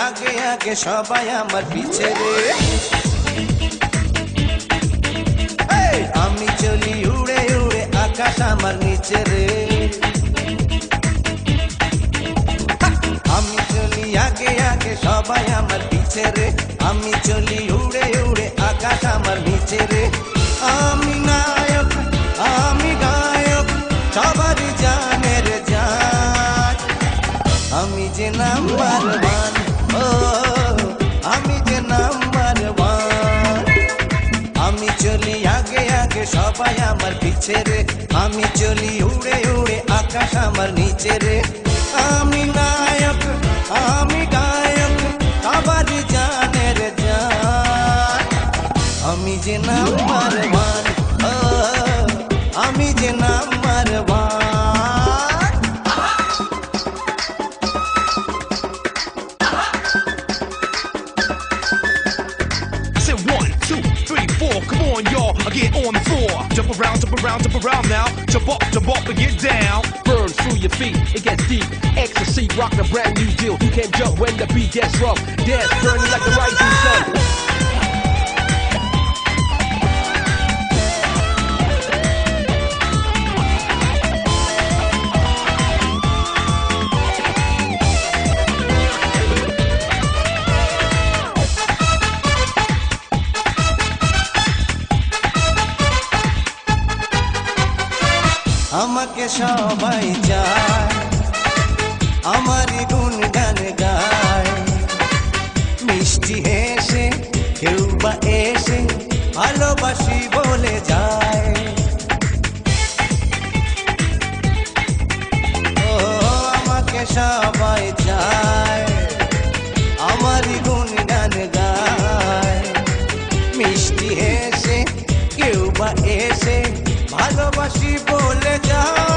আগে আগে সবাই আমার পিছে রে আমি চলি উড়ে উড়ে আকাশ আমার নিচে রে আমি চলি আগে আগে সবাই আমার পিছে রে আমি চলি উড়ে উড়ে আকাশ আমার নিচে রে আমি নায়ক আমি গায়ক সবারই জানের জান আমি যে নাম্বার ওয়ান ও আমি যে নাম্বার ওয়ান আমি চলি আগে আগে সবাই আমার পিছে রে আমি চলি উড়ে উড়ে আকাশ আমার নিচে রে আমি নায়ক আমি গায়ক সবারই জানের জান আমি যে নাম্বার ওয়ান ও আমি যে number one Come on, y'all, I get on the floor. Jump around, jump around, jump around now. Jump up and get down. Burn through your feet, it gets deep. Ecstasy, rockin' a brand new deal. You can't jump when the beat gets rough. Dance, burning like the rising sun. আমাকে সবাই চায় আমারই গুণগান গায় মিষ্টি হেসে কেউ বা এসে ভালোবাসি বলে যায় ও আমাকে সবাই চায় আমারই গুণগান গায় মিষ্টি হেসে কেউ বা এসে ভালোবাসি বলে যায়